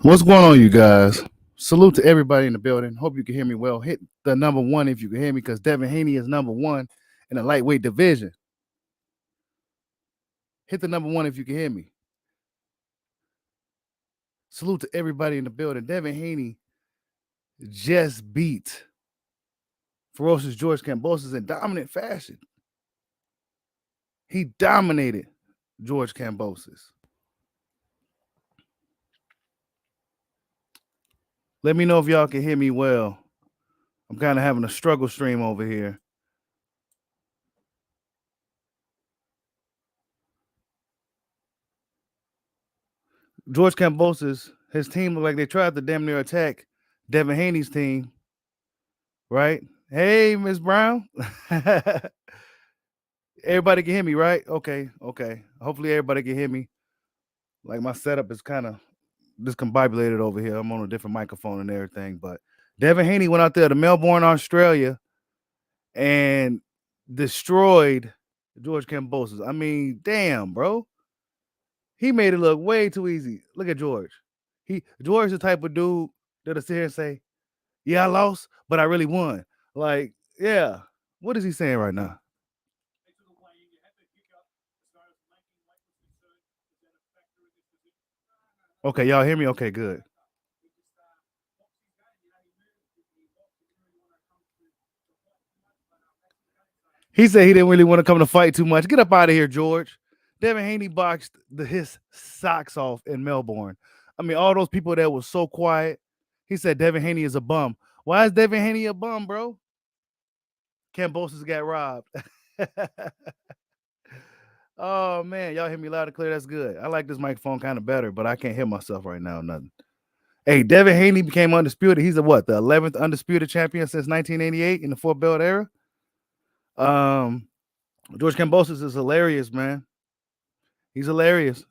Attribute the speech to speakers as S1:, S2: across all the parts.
S1: What's going on, you guys? Salute to everybody in the building. Hope you can hear me well. Hit the number one if you can hear me, because Devin Haney is number one in the lightweight division. Hit the number one if you can hear me. Salute to everybody in the building. Devin Haney just beat ferocious George Kambosos in dominant fashion. He dominated George Kambosos. Let me know if y'all can hear me well. I'm kind of having a struggle stream over here. George Kambosos, his team looked like they tried to damn near attack Devin Haney's team, right? Hey, Miss Brown. Everybody can hear me, right? Okay. Hopefully everybody can hear me. Like, my setup is kind of discombobulated over here. I'm on a different microphone and everything. But Devin Haney went out there to Melbourne, Australia, and destroyed George Kambosos. I mean, damn, bro. He made it look way too easy. Look at George. George is the type of dude that'll sit here and say, "Yeah, I lost, but I really won." Like, yeah. What is he saying right now? Okay, y'all hear me? Okay, good. He said he didn't really want to come to fight too much. Get up out of here, George. Devin Haney boxed his socks off in Melbourne. I mean, all those people that was so quiet. He said Devin Haney is a bum. Why is Devin Haney a bum, bro? Cambosos got robbed. Oh man, y'all hear me loud and clear. That's good. I like this microphone kind of better, but I can't hear myself right now. Nothing. Hey, Devin Haney became undisputed. He's the 11th undisputed champion since 1988 in the four belt era. George Cambosos is hilarious, man. He's hilarious.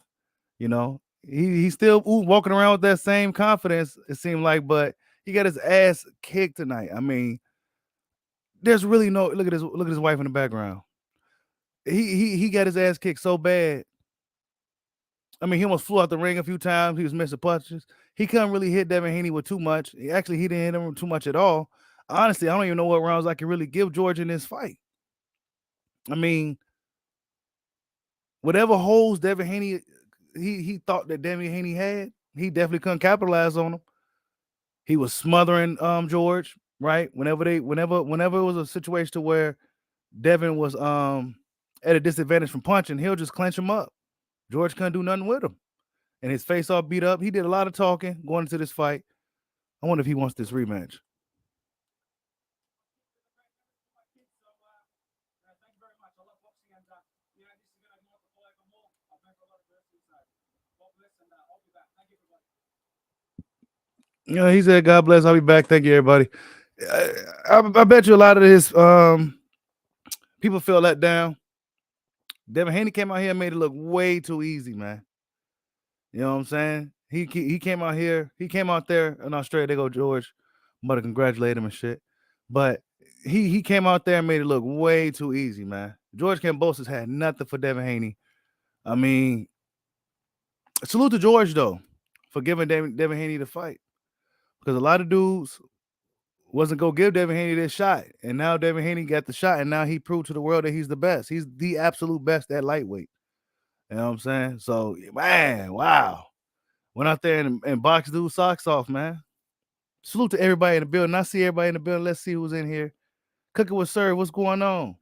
S1: You know, he's still walking around with that same confidence, it seemed like, but he got his ass kicked tonight. I mean, there's really no look at his wife in the background. He got his ass kicked so bad. I mean, he almost flew out the ring a few times. He was missing punches. He couldn't really hit Devin Haney with too much. He didn't hit him too much at all. Honestly, I don't even know what rounds I can really give George in this fight. I mean, whatever holes Devin Haney he thought that Devin Haney had, he definitely couldn't capitalize on them. He was smothering George, right? Whenever it was a situation to where Devin was at a disadvantage from punching, he'll just clench him up. George couldn't do nothing with him. And his face all beat up. He did a lot of talking going into this fight. I wonder if he wants this rematch. He said, "God bless. I'll be back. Thank you, everybody." I bet you a lot of his people feel let down. Devin Haney came out here and made it look way too easy, man. You know what I'm saying? He came out here. He came out there in Australia. They go George. I'm about to congratulate him and shit. But he came out there and made it look way too easy, man. George Kambosos had nothing for Devin Haney. I mean, salute to George though for giving Devin Haney the fight, because a lot of dudes wasn't gonna give Devin Haney this shot, and now Devin Haney got the shot, and now he proved to the world that he's the best. He's the absolute best at lightweight. You know what I'm saying? So, man, wow. Went out there and boxed dude's socks off, man. Salute to everybody in the building. I see everybody in the building. Let's see who's in here. Cooking with Sir, what's going on?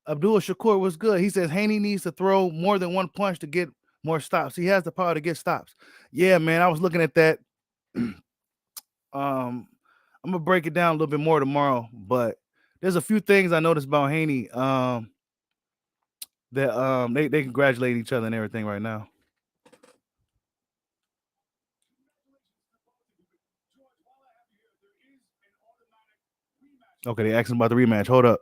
S1: Abdul Shakur, what's good? He says Haney needs to throw more than one punch to get more stops. He has the power to get stops. Yeah, man. I was looking at that. I'm gonna break it down a little bit more tomorrow, but there's a few things I noticed about Haney that they congratulate each other and everything right now. Okay, they asking about the rematch. Hold up.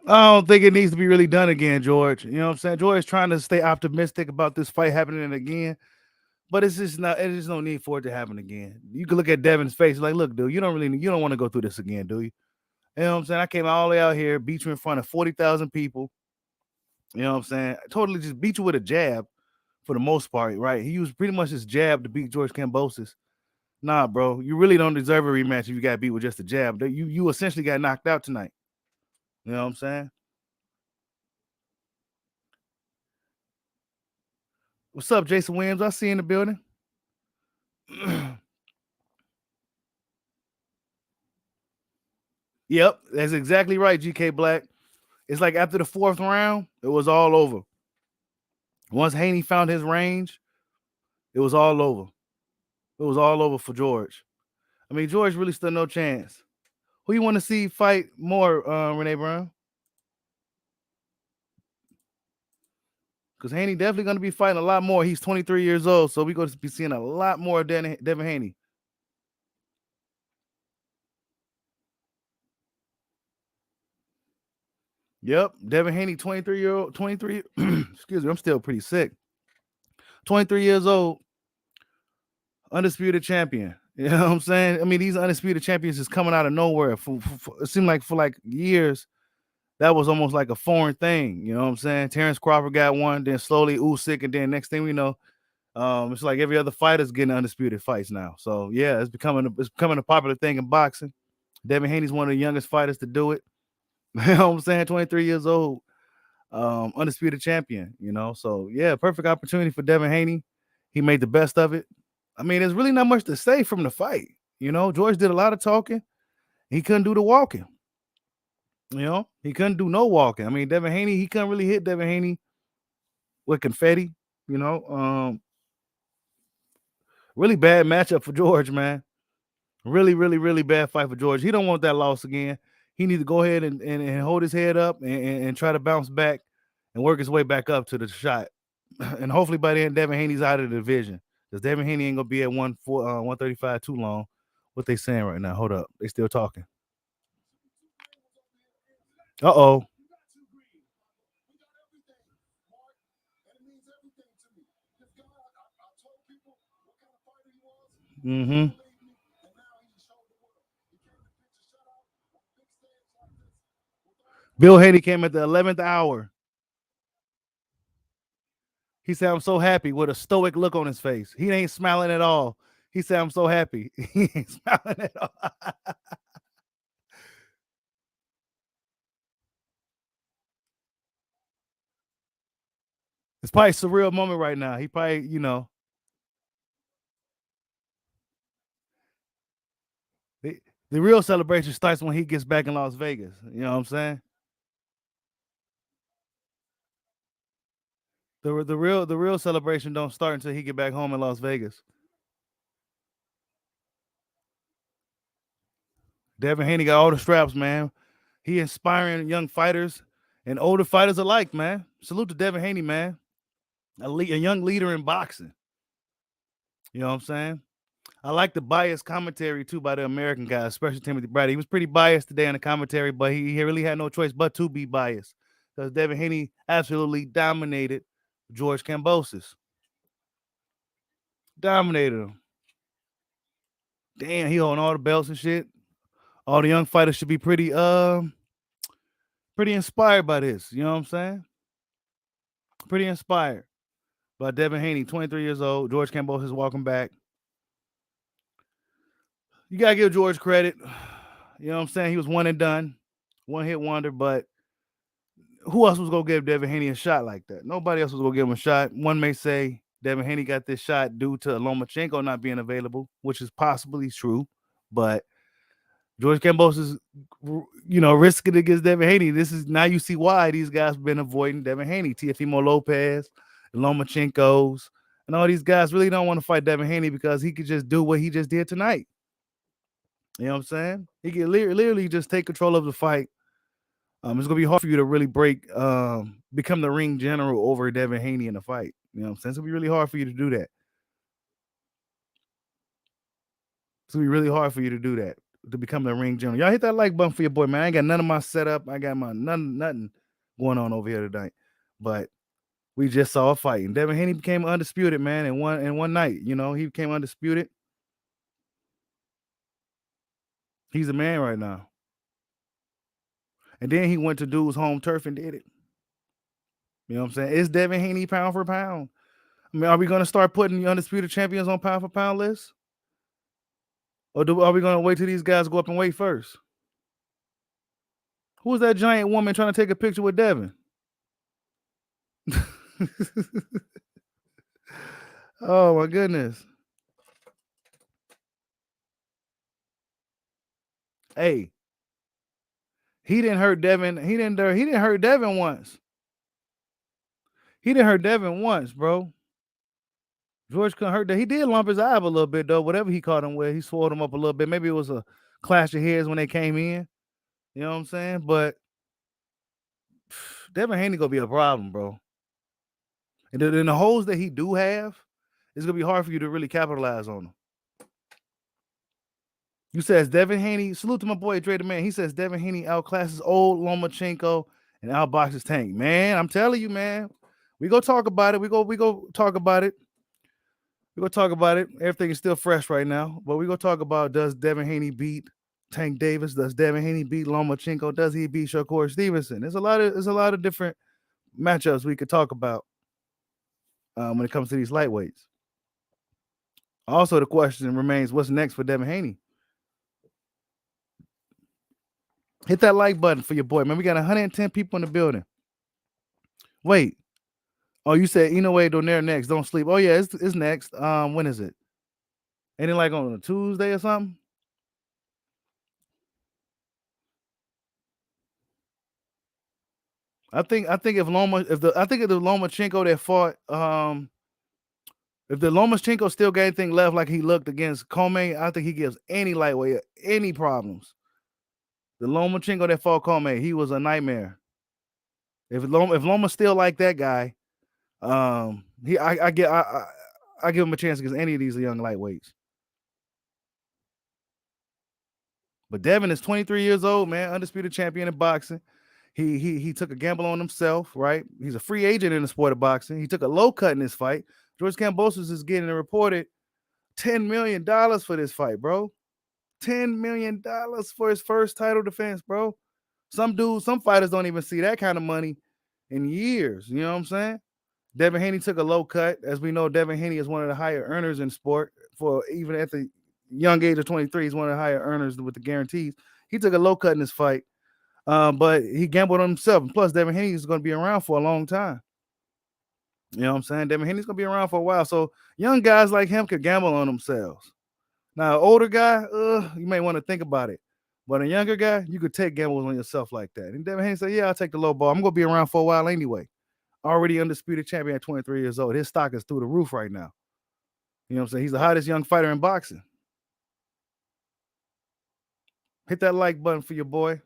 S1: I don't think it needs to be really done again, George. You know what I'm saying? George is trying to stay optimistic about this fight happening again, but it's just not. There's no need for it to happen again. You can look at Devin's face, like, look, dude, you don't want to go through this again, do you? You know what I'm saying? I came all the way out here, beat you in front of 40,000 people. You know what I'm saying? I totally just beat you with a jab for the most part, right? He used pretty much his jab to beat George Kambosos. Nah, bro, you really don't deserve a rematch if you got beat with just a jab. You essentially got knocked out tonight. You know what I'm saying? What's up, Jason Williams? I see you in the building. Yep, that's exactly right, GK Black. It's like after the fourth round, it was all over. Once Haney found his range, it was all over. It was all over for George. I mean, George really stood no chance. Who you want to see fight more, Renee Brown? Because Haney definitely going to be fighting a lot more. He's 23 years old, so we're going to be seeing a lot more of Devin Haney. Yep, Devin Haney, 23-year-old, 23. Excuse me, I'm still pretty sick. 23 years old, undisputed champion. You know what I'm saying? I mean, these undisputed champions is coming out of nowhere. It seemed like for like years, that was almost like a foreign thing. You know what I'm saying? Terrence Crawford got one, then slowly Usyk, and then next thing we know, it's like every other fighter's getting undisputed fights now. So yeah, it's becoming a popular thing in boxing. Devin Haney's one of the youngest fighters to do it. You know what I'm saying? 23 years old, undisputed champion. You know, so yeah, perfect opportunity for Devin Haney. He made the best of it. I mean, there's really not much to say from the fight. You know, George did a lot of talking. He couldn't do the walking. You know, he couldn't do no walking. I mean, Devin Haney, he couldn't really hit Devin Haney with confetti. You know, really bad matchup for George, man. Really, really, really bad fight for George. He don't want that loss again. He needs to go ahead and hold his head up and try to bounce back and work his way back up to the shot. And hopefully by then, Devin Haney's out of the division. Because Devin Haney ain't gonna be at 135 too long. What they saying right now? Hold up. They still talking. Uh-oh. Mm-hmm. Bill Haney came at the 11th hour. He said, I'm so happy with a stoic look on his face. He ain't smiling at all. He said, I'm so happy. He ain't smiling at all. It's probably a surreal moment right now. He probably, the, the real celebration starts when he gets back in Las Vegas. You know what I'm saying? The real celebration don't start until he get back home in Las Vegas. Devin Haney got all the straps, man. He inspiring young fighters and older fighters alike, man. Salute to Devin Haney, man. A young leader in boxing. You know what I'm saying? I like the biased commentary too by the American guys, especially Timothy Brady. He was pretty biased today in the commentary, but he really had no choice but to be biased because Devin Haney absolutely dominated George Kambosos. Dominated him. Damn, he holding all the belts and shit. All the young fighters should be pretty inspired by this. You know what I'm saying? Pretty inspired by Devin Haney, 23 years old. George Kambosos walking back. You gotta give George credit. You know what I'm saying? He was one and done, one hit wonder, but who else was gonna give Devin Haney a shot like that? Nobody else was gonna give him a shot. One may say Devin Haney got this shot due to Lomachenko not being available, which is possibly true, but George Campos is, risking it against Devin Haney. This is now you see why these guys have been avoiding Devin Haney, Teofimo Lopez, Lomachenko's, and all these guys really don't want to fight Devin Haney because he could just do what he just did tonight. You know what I'm saying? He could literally just take control of the fight. It's gonna be hard for you to really become the ring general over Devin Haney in the fight. You know what I'm saying? It's gonna be really hard for you to do that. It's gonna be really hard for you to do that. to become the ring general. Y'all hit that like button for your boy, man. I ain't got none of my setup. I got my nothing going on over here tonight. But we just saw a fight. And Devin Haney became undisputed, man, in one night. You know, he became undisputed. He's a man right now. And then he went to dude's home turf and did it. You know what I'm saying? Is Devin Haney pound for pound? I mean, are we going to start putting the undisputed champions on pound for pound lists? Or are we going to wait till these guys go up and wait first? Who was that giant woman trying to take a picture with Devin? Oh my goodness. Hey, he didn't hurt Devin. He didn't hurt Devin once. He didn't hurt Devin once, bro. George couldn't hurt that. He did lump his eye up a little bit, though. Whatever he caught him with, he swelled him up a little bit. Maybe it was a clash of heads when they came in. You know what I'm saying? But Devin Haney gonna be a problem, bro. And then the holes that he do have, it's gonna be hard for you to really capitalize on them. You says Devin Haney. Salute to my boy Dre the Man. He says Devin Haney outclasses old Lomachenko and outboxes Tank. Man, I'm telling you, man. We go talk about it. We go talk about it. We go talk about it. Everything is still fresh right now, but we go talk about, does Devin Haney beat Tank Davis? Does Devin Haney beat Lomachenko? Does he beat Shakur Stevenson? There's a lot of different matchups we could talk about when it comes to these lightweights. Also, the question remains, what's next for Devin Haney? Hit that like button for your boy, man. We got 110 people in the building. Wait. Oh, you said Inoue Donaire next. Don't sleep. Oh, yeah, it's next. When is it? Ain't it like on a Tuesday or something? I think if the Lomachenko that fought, if the Lomachenko still got anything left like he looked against Comey, I think he gives any lightweight any problems. The Lomachenko that fought Comey, he was a nightmare. If Loma's still like that guy, I give him a chance against any of these young lightweights. But Devin is 23 years old, man, undisputed champion in boxing. He took a gamble on himself, right? He's a free agent in the sport of boxing. He took a low cut in this fight. George Kambosos is getting reported $10 million for this fight, bro. $10 million for his first title defense, bro. Some fighters don't even see that kind of money in years. You know what I'm saying? Devin Haney took a low cut. As we know, Devin Haney is one of the higher earners in sport. For even at the young age of 23, he's one of the higher earners with the guarantees. He took a low cut in this fight, but he gambled on himself. And plus, Devin Haney is going to be around for a long time. You know what I'm saying? Devin Haney's going to be around for a while. So young guys like him could gamble on themselves. Now, an older guy, you may want to think about it. But a younger guy, you could take gambles on yourself like that. And Devin Haney said, yeah, I'll take the low ball. I'm going to be around for a while anyway. Already undisputed champion at 23 years old. His stock is through the roof right now. You know what I'm saying? He's the hottest young fighter in boxing. Hit that like button for your boy.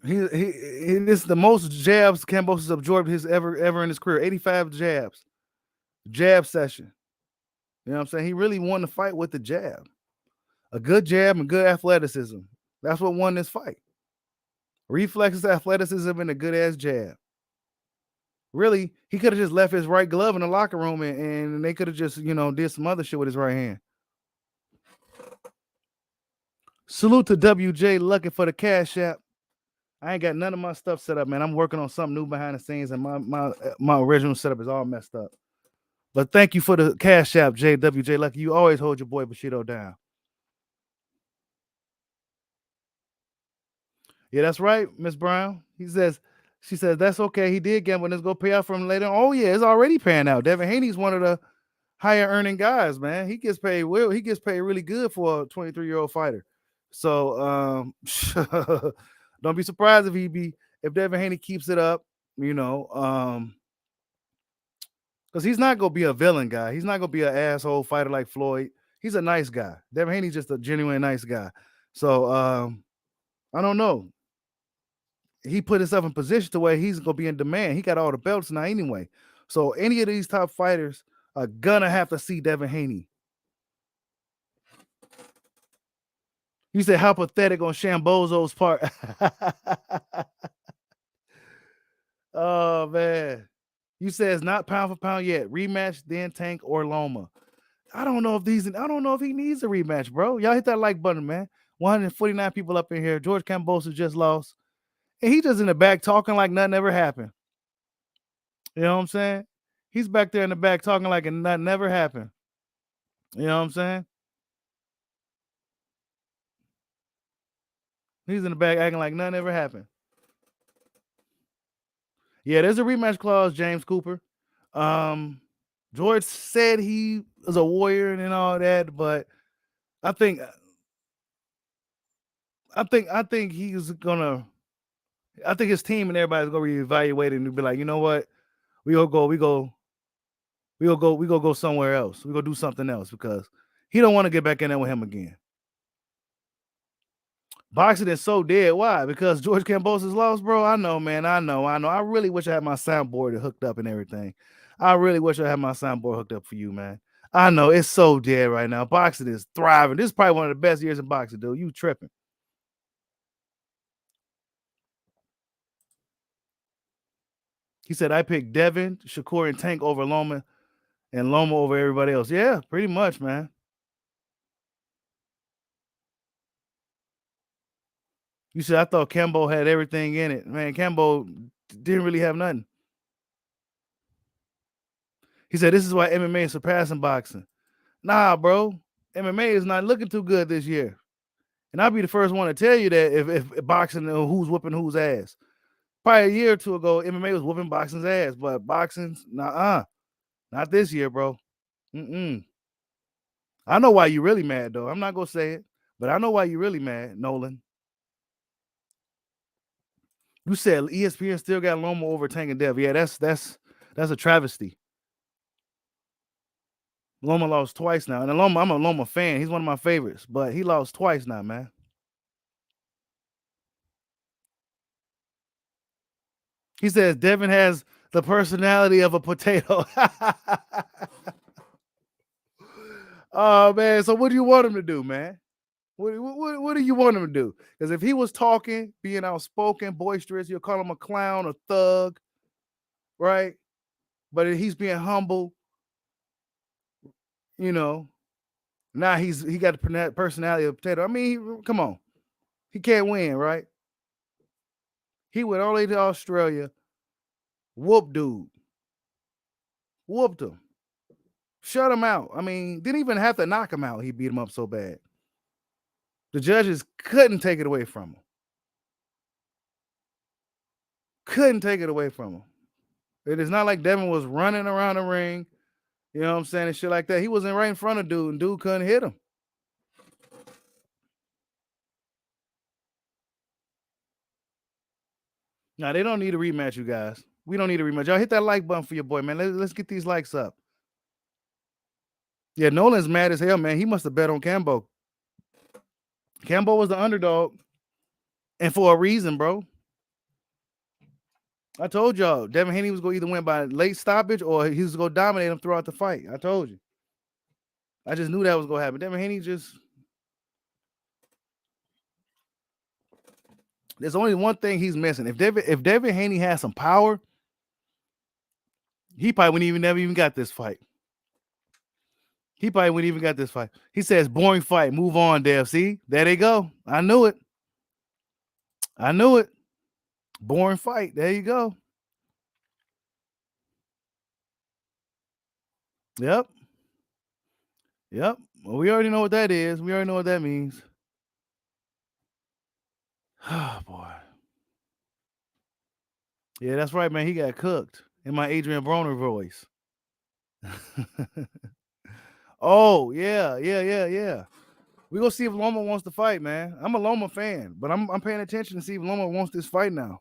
S1: This is the most jabs Kambosos absorbed ever in his career. 85 jabs. Jab session. You know what I'm saying? He really won the fight with the jab. A good jab and good athleticism. That's what won this fight. Reflexes, athleticism, and a good-ass jab. Really, he could have just left his right glove in the locker room and they could have just, did some other shit with his right hand. Salute to WJ Lucky for the Cash App. I ain't got none of my stuff set up, man. I'm working on something new behind the scenes, and my original setup is all messed up. But thank you for the Cash App, JWJ Lucky. You always hold your boy Bushido down. Yeah, that's right, Miss Brown. She says, that's okay. He did gamble, and it's going to pay out for him later. Oh, yeah, it's already paying out. Devin Haney's one of the higher earning guys, man. He gets paid well. He gets paid really good for a 23-year-old fighter. So don't be surprised if Devin Haney keeps it up, because he's not going to be a villain guy. He's not going to be an asshole fighter like Floyd. He's a nice guy. Devin Haney's just a genuine nice guy. So I don't know. He put himself in position to where he's going to be in demand. He got all the belts now anyway. So any of these top fighters are going to have to see Devin Haney. You said how pathetic on Cambosos' part. Oh man. You said it's not pound for pound yet. Rematch, then Tank or Loma. I don't know if he needs a rematch, bro. Y'all hit that like button, man. 149 people up in here. George Kambosos just lost. And he just in the back talking like nothing ever happened. You know what I'm saying? He's back there in the back talking like nothing never happened. You know what I'm saying? He's in the back acting like nothing ever happened. Yeah, there's a rematch clause, James Cooper. George said he was a warrior and all that, but I think he's gonna. I think his team and everybody's gonna reevaluate it and be like, you know what, we go somewhere else. We go do something else because he don't want to get back in there with him again. Boxing is so dead. Why? Because George Kambosos lost, bro. I know, man. I know. I really wish I had my soundboard hooked up and everything. I really wish I had my soundboard hooked up for you, man. I know it's so dead right now. Boxing is thriving. This is probably one of the best years in boxing, dude. You tripping. He said, I picked Devin, Shakur, and Tank over Loma and Loma over everybody else. Yeah, pretty much, man. You said, I thought Cambo had everything in it. Man, Cambo didn't really have nothing. He said, this is why MMA is surpassing boxing. Nah, bro. MMA is not looking too good this year. And I'll be the first one to tell you that if boxing, who's whooping whose ass. Probably a year or two ago, MMA was whooping boxing's ass, but boxing's, not this year, bro. I know why you really mad, though. I'm not going to say it, but I know why you really mad, Nolan. You said ESPN still got Loma over Tank and Dev. Yeah, that's a travesty. Loma lost twice now. And I'm a Loma fan. He's one of my favorites, but he lost twice now, man. He says Devin has the personality of a potato. Oh, man. So what do you want him to do, man? What do you want him to do? Because if he was talking, being outspoken, boisterous, you'll call him a clown, a thug, right? But if he's being humble, now he got the personality of a potato. I mean, come on. He can't win, right? He went all the way to Australia, whooped dude. Whooped him. Shut him out. I mean, didn't even have to knock him out. He beat him up so bad. The judges couldn't take it away from him. Couldn't take it away from him. It is not like Devin was running around the ring, you know what I'm saying, and shit like that. He wasn't right in front of dude, and dude couldn't hit him. Now, they don't need a rematch, you guys. We don't need a rematch. Y'all hit that like button for your boy, man. Let's get these likes up. Yeah, Nolan's mad as hell, man. He must have bet on Cambo. Cambo was the underdog, and for a reason, bro. I told y'all, Devin Haney was going to either win by late stoppage or he was going to dominate him throughout the fight. I told you. I just knew that was going to happen. Devin Haney there's only one thing he's missing. If Devin Haney has some power, he probably wouldn't never even got this fight. He probably wouldn't even got this fight. He says, boring fight. Move on, Dev. See? There they go. I knew it. Boring fight. There you go. Yep. Well, we already know what that is. We already know what that means. Oh, boy. Yeah, that's right, man. He got cooked in my Adrian Broner voice. Oh, yeah. We gonna see if Loma wants to fight, man. I'm a Loma fan, but I'm paying attention to see if Loma wants this fight now.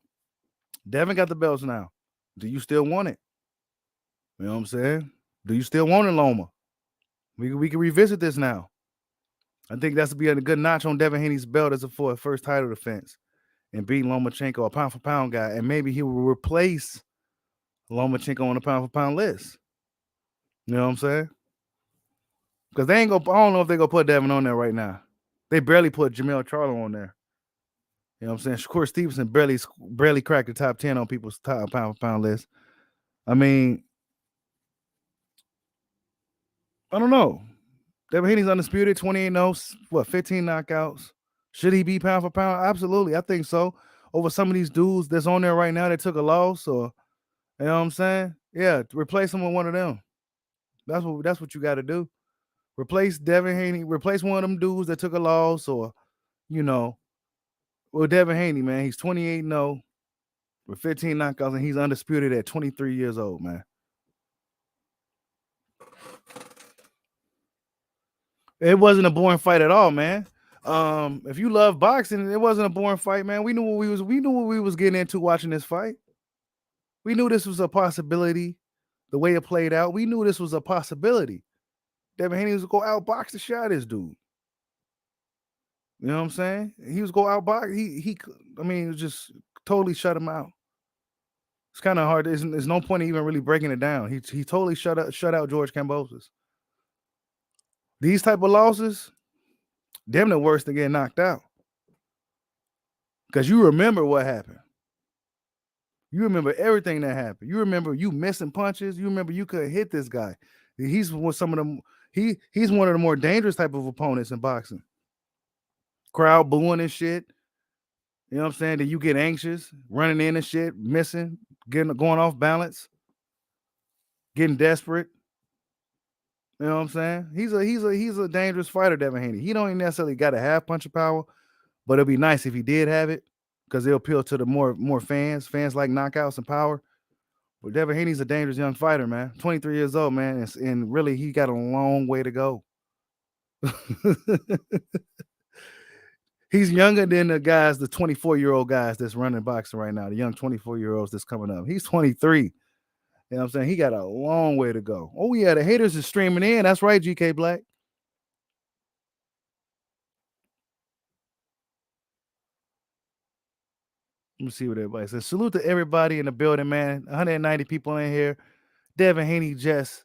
S1: Devin got the belts now. Do you still want it? You know what I'm saying? Do you still want it, Loma? We can revisit this now. I think that's to be a good notch on Devin Haney's belt as for a first title defense and beat Lomachenko, a pound for pound guy, and maybe he will replace Lomachenko on the pound for pound list. You know what I'm saying? Because they ain't gonna. I don't know if they're gonna put Devin on there right now. They barely put Jamel Charlo on there. You know what I'm saying? Shakur Stevenson barely cracked the top 10 on people's top pound for pound list. I mean, I don't know. Devin Haney's undisputed, 28-0, what, 15 knockouts. Should he be pound for pound? Absolutely. I think so. Over some of these dudes that's on there right now that took a loss, or you know what I'm saying? Yeah, replace him with one of them. That's what you got to do. Replace Devin Haney, replace one of them dudes that took a loss, or well, Devin Haney, man, he's 28-0 with 15 knockouts, and he's undisputed at 23 years old, man. It wasn't a boring fight at all, man. If you love boxing, it wasn't a boring fight, man. We knew what we was getting into watching this fight. We knew this was a possibility. The way it played out, we knew this was a possibility. Devin Haney was going to go outbox the shot this dude. You know what I'm saying? He was going to outbox. It was just totally shut him out. It's kind of hard. There's no point in even really breaking it down. He totally shut out George Kambosos. These type of losses, them the worst to get knocked out. Because you remember what happened. You remember everything that happened. You remember you missing punches. You remember you couldn't hit this guy. He's some of them. He's one of the more dangerous type of opponents in boxing. Crowd booing and shit. You know what I'm saying? That you get anxious, running in and shit, missing, going off balance, getting desperate. You know what I'm saying? He's a dangerous fighter, Devin Haney. He don't even necessarily got to have punch of power, but it'd be nice if he did have it, because it'll appeal to the more fans. Fans like knockouts and power. But Devin Haney's a dangerous young fighter, man. 23 years old, man, and really he got a long way to go. He's younger than the 24-year-old guys that's running boxing right now, the young 24-year-olds that's coming up. He's 23. You know what I'm saying? He got a long way to go. Oh, yeah, the haters are streaming in. That's right, GK Black. Let me see what everybody says. Salute to everybody in the building, man. 190 people in here. Devin Haney just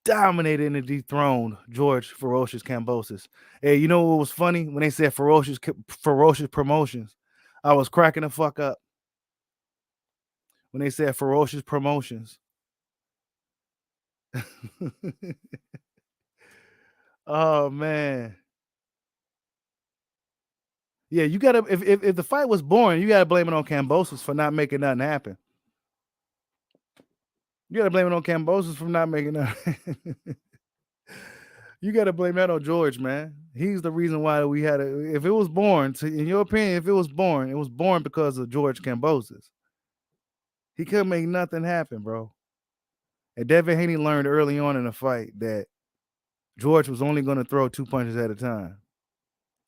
S1: dominated and dethroned George Ferocious Kambosos. Hey, you know what was funny? When they said ferocious promotions, I was cracking the fuck up. When they said ferocious promotions. Oh, man. Yeah, you gotta if the fight was boring, you gotta blame it on Kambosos for not making nothing happen. You gotta blame it on Kambosos for not making nothing. You gotta blame that on George, man. He's the reason why we had it. If it was boring, in your opinion, if it was boring because of George Kambosos. He couldn't make nothing happen, bro. And Devin Haney learned early on in the fight that George was only going to throw 2 punches at a time.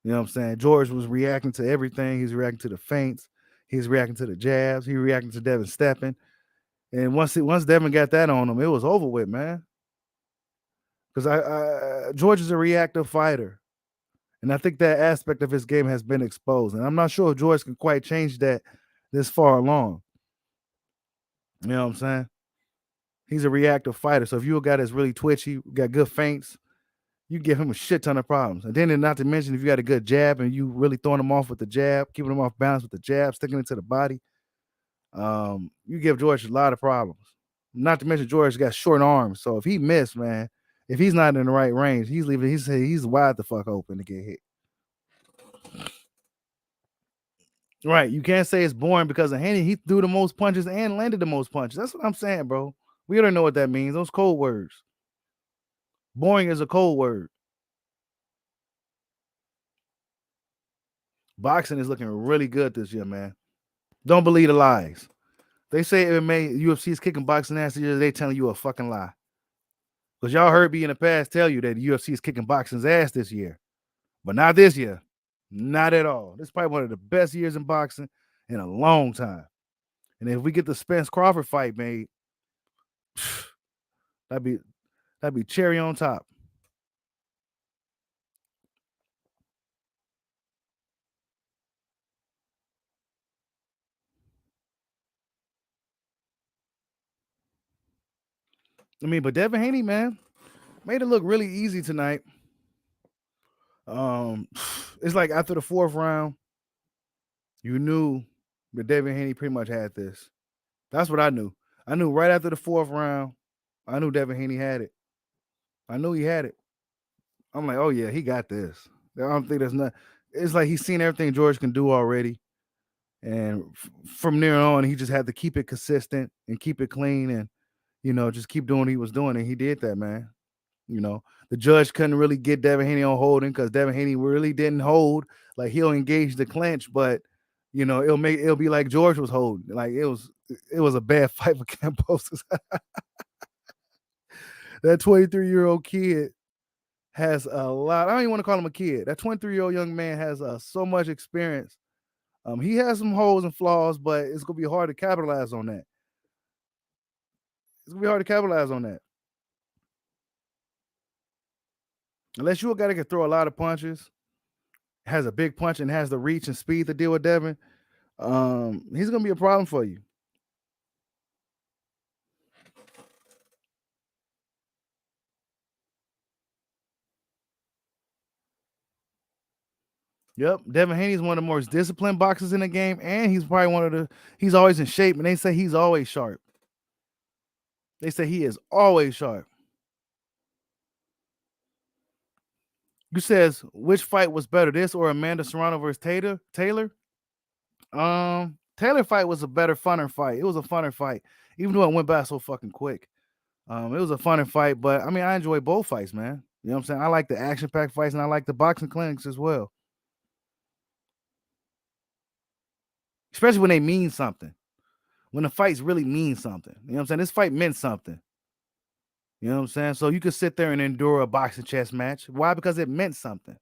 S1: You know what I'm saying? George was reacting to everything. He's reacting to the feints. He's reacting to the jabs. He reacting to Devin stepping. And once Devin got that on him, it was over with, man. Because George is a reactive fighter. And I think that aspect of his game has been exposed. And I'm not sure if George can quite change that this far along. You know what I'm saying? He's a reactive fighter. So if you're a guy that's really twitchy, got good feints, you give him a shit ton of problems. And then not to mention, if you got a good jab and you really throwing him off with the jab, keeping him off balance with the jab, sticking it to the body, you give George a lot of problems. Not to mention George got short arms. So if he missed, man, if he's not in the right range, he's wide the fuck open to get hit. Right. You can't say it's boring because of Haney. He threw the most punches and landed the most punches. That's what I'm saying, bro. We don't know what that means. Those code words. Boring is a code word. Boxing is looking really good this year, man. Don't believe the lies. They say UFC is kicking boxing ass this year. They telling you a fucking lie. Because y'all heard me in the past tell you that the UFC is kicking boxing's ass this year. But not this year. Not at all. This is probably one of the best years in boxing in a long time. And if we get the Spence Crawford fight made, that'd be cherry on top. I mean, but Devin Haney, man, made it look really easy tonight. It's like after the 4th round, you knew that Devin Haney pretty much had this. That's what I knew. I knew right after the 4th round, I knew Devin Haney had it. I knew he had it. I'm like, oh yeah, he got this. I don't think there's not. It's like he's seen everything George can do already, and from there on, he just had to keep it consistent and keep it clean, and just keep doing what he was doing, and he did that, man. The judge couldn't really get Devin Haney on holding because Devin Haney really didn't hold. Like he'll engage the clinch, but it'll be like George was holding. Like it was a bad fight for Kambosos. That 23-year-old kid has a lot. I don't even want to call him a kid. That 23-year-old young man has so much experience. He has some holes and flaws, but it's gonna be hard to capitalize on that. It's gonna be hard to capitalize on that. Unless you're a guy that can throw a lot of punches, has a big punch, and has the reach and speed to deal with Devin, he's gonna be a problem for you. Yep, Devin Haney's one of the most disciplined boxers in the game, and he's probably he's always in shape, and they say he's always sharp. They say he is always sharp. You says which fight was better, this or Amanda Serrano versus Taylor? Taylor fight was a better, funner fight. It was a funner fight, even though it went by so fucking quick. It was a funner fight, but I mean, I enjoy both fights, man. You know what I'm saying? I like the action-packed fights, and I like the boxing clinics as well, especially when they mean something. When the fights really mean something. You know what I'm saying? This fight meant something. You know what I'm saying? So you could sit there and endure a boxing chess match. Why? Because it meant something.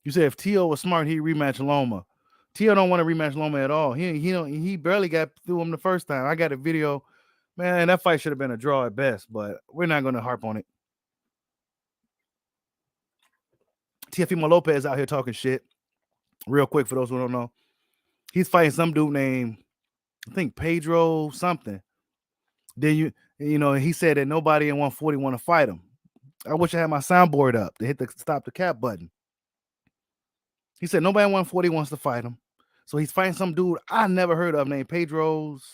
S1: You said if Teo was smart, he'd rematch Loma. Teo don't want to rematch Loma at all. He barely got through him the first time. I got a video. Man, that fight should have been a draw at best, but we're not going to harp on it. Teofimo Lopez out here talking shit. Real quick, for those who don't know, he's fighting some dude named, I think, Pedro something. Then he said that nobody in 140 want to fight him. I wish I had my soundboard up to hit the stop the cap button. He said nobody in 140 wants to fight him. So he's fighting some dude I never heard of named Pedro's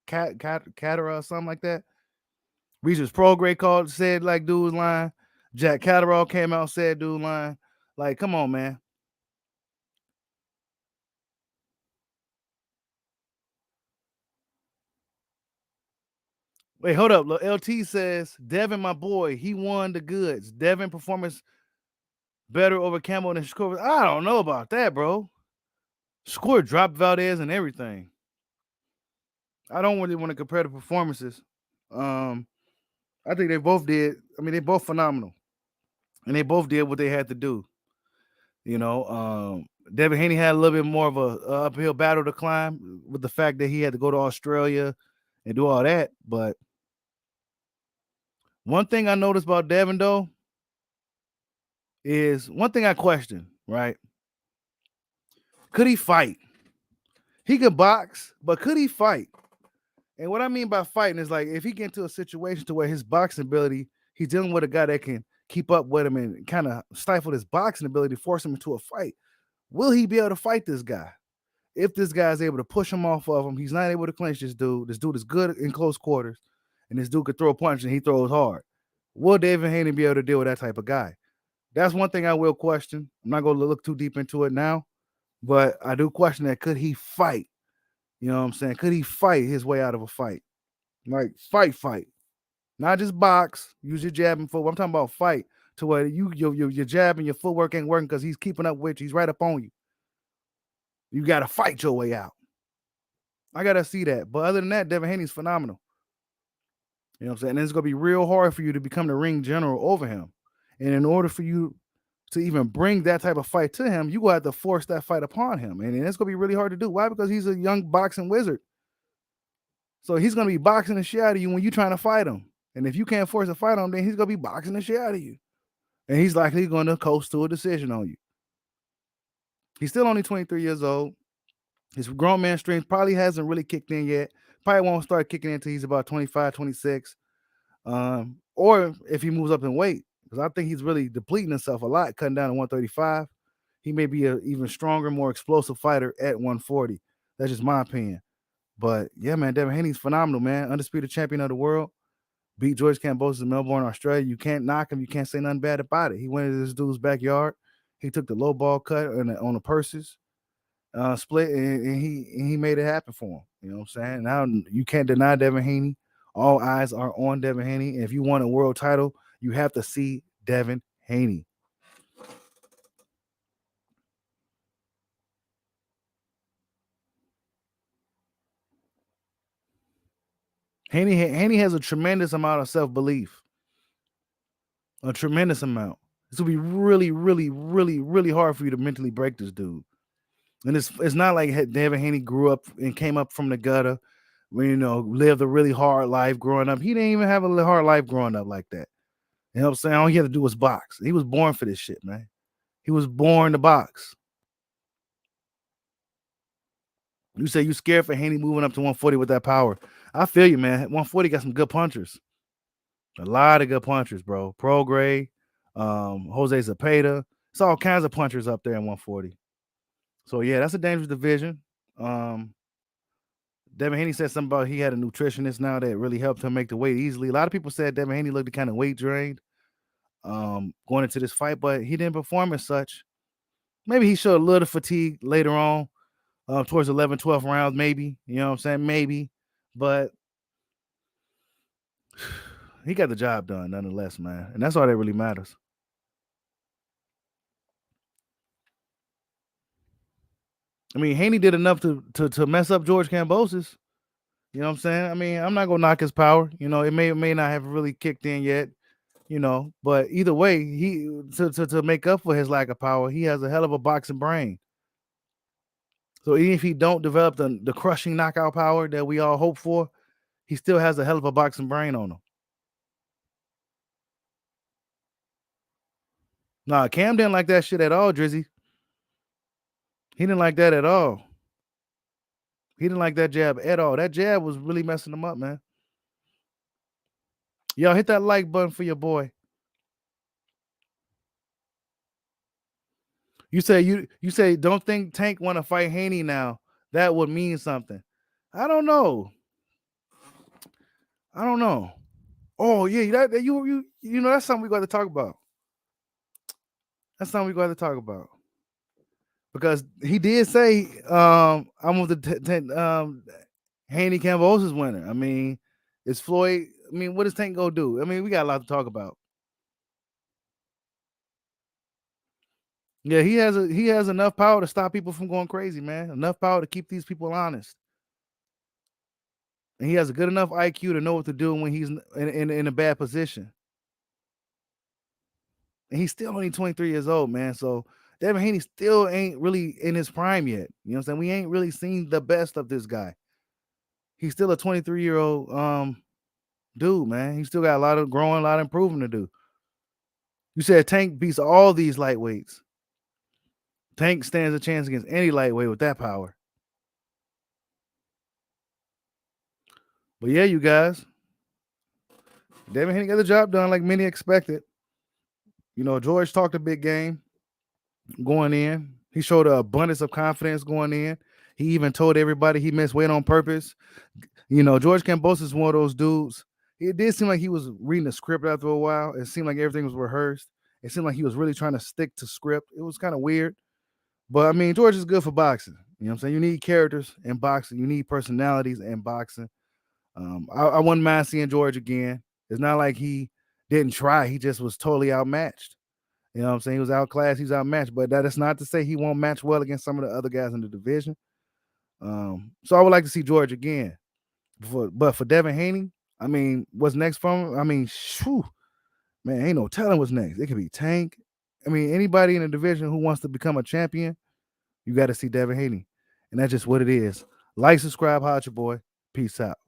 S1: Catara or something like that. Regis Prograde said like dude's line. Jack Catterall came out, said dude line. Like, come on, man. Wait, hold up. LT says, Devin, my boy, he won the goods. Devin performance better over Cambo than Shakur. I don't know about that, bro. Shakur dropped Valdez and everything. I don't really want to compare the performances. I think they both did. I mean, they both phenomenal, and they both did what they had to do. Devin Haney had a little bit more of a uphill battle to climb with the fact that he had to go to Australia and do all that. But one thing I noticed about Devin, though, is one thing I question, right? Could he fight? He could box, but could he fight? And what I mean by fighting is like if he get into a situation to where his boxing ability, he's dealing with a guy that can keep up with him and kind of stifle his boxing ability, force him into a fight. Will he be able to fight this guy? If this guy is able to push him off of him, he's not able to clinch this dude. This dude is good in close quarters, and this dude could throw a punch and he throws hard. Will David Haney be able to deal with that type of guy? That's one thing I will question. I'm not going to look too deep into it now, but I do question that. Could he fight? You know what I'm saying? Could he fight his way out of a fight? Like fight. Not just box, use your jab and footwork. I'm talking about fight to where your jab and your footwork ain't working because he's keeping up with you. He's right up on you. You got to fight your way out. I got to see that. But other than that, Devin Haney's phenomenal. You know what I'm saying? And it's going to be real hard for you to become the ring general over him. And in order for you to even bring that type of fight to him, you will have to force that fight upon him. And it's going to be really hard to do. Why? Because he's a young boxing wizard. So he's going to be boxing the shit out of you when you're trying to fight him. And if you can't force a fight on him, then he's going to be boxing the shit out of you. And he's likely going to coast to a decision on you. He's still only 23 years old. His grown man strength probably hasn't really kicked in yet. Probably won't start kicking in until he's about 25, 26. Or if he moves up in weight, because I think he's really depleting himself a lot, cutting down to 135. He may be an even stronger, more explosive fighter at 140. That's just my opinion. But yeah, man, Devin Haney's phenomenal, man. Undisputed champion of the world. Beat George Kambosos in Melbourne, Australia. You can't knock him. You can't say nothing bad about it. He went into this dude's backyard. He took the low ball cut on the purses, split, and he made it happen for him. You know what I'm saying? Now you can't deny Devin Haney. All eyes are on Devin Haney. And if you want a world title, you have to see Devin Haney. Haney has a tremendous amount of self-belief. A tremendous amount. This will be really, really, really, really hard for you to mentally break this dude. And it's not like Devin Haney grew up and came up from the gutter, lived a really hard life growing up. He didn't even have a hard life growing up like that. You know what I'm saying? All he had to do was box. He was born for this shit, man. He was born to box. You say you scared for Haney moving up to 140 with that power. I feel you, man. 140 got some good punchers. A lot of good punchers, bro. Prograis, Jose Zepeda. It's all kinds of punchers up there in 140. So yeah, that's a dangerous division. Devin Haney said something about he had a nutritionist now that really helped him make the weight easily. A lot of people said Devin Haney looked kind of weight drained going into this fight, but he didn't perform as such. Maybe he showed a little fatigue later on towards 11, 12 rounds, maybe. You know what I'm saying? Maybe. But he got the job done nonetheless, man. And that's all that really matters. I mean, Haney did enough to mess up George Kambosos. You know what I'm saying? I mean, I'm not gonna knock his power. You know, it may or may not have really kicked in yet. You know, but either way, he to make up for his lack of power, he has a hell of a boxing brain. So even if he don't develop the crushing knockout power that we all hope for, he still has a hell of a boxing brain on him. Nah, Cam didn't like that shit at all, Drizzy. He didn't like that at all. He didn't like that jab at all. That jab was really messing him up, man. Y'all hit that like button for your boy. You say don't think Tank want to fight Haney now. That would mean something. I don't know. Oh yeah, that you know that's something we got to talk about. That's something we got to talk about. Because he did say I'm with the Haney Cambosos winner. I mean, is Floyd? I mean, what does Tank go do? I mean, we got a lot to talk about. Yeah, he has enough power to stop people from going crazy, man. Enough power to keep these people honest. And he has a good enough IQ to know what to do when he's in a bad position. And he's still only 23 years old, man. So Devin Haney still ain't really in his prime yet. You know what I'm saying? We ain't really seen the best of this guy. He's still a 23-year-old dude, man. He's still got a lot of growing, a lot of improving to do. You said Tank beats all these lightweights. Tank stands a chance against any lightweight with that power. But yeah, you guys, Devin Haney got the job done like many expected. You know, George talked a big game going in. He showed an abundance of confidence going in. He even told everybody he missed weight on purpose. You know, George Kambosos is one of those dudes. It did seem like he was reading a script after a while. It seemed like everything was rehearsed. It seemed like he was really trying to stick to script. It was kind of weird. But I mean, George is good for boxing. You know what I'm saying? You need characters in boxing. You need personalities in boxing. I wouldn't mind seeing George again. It's not like he didn't try. He just was totally outmatched. You know what I'm saying? He was outclassed. He's outmatched. But that is not to say he won't match well against some of the other guys in the division. So I would like to see George again. But for Devin Haney, I mean, what's next from him? I mean, shoo, man, ain't no telling what's next. It could be Tank. I mean, anybody in the division who wants to become a champion, you got to see Devin Haney. And that's just what it is. Like, subscribe, hot your boy. Peace out.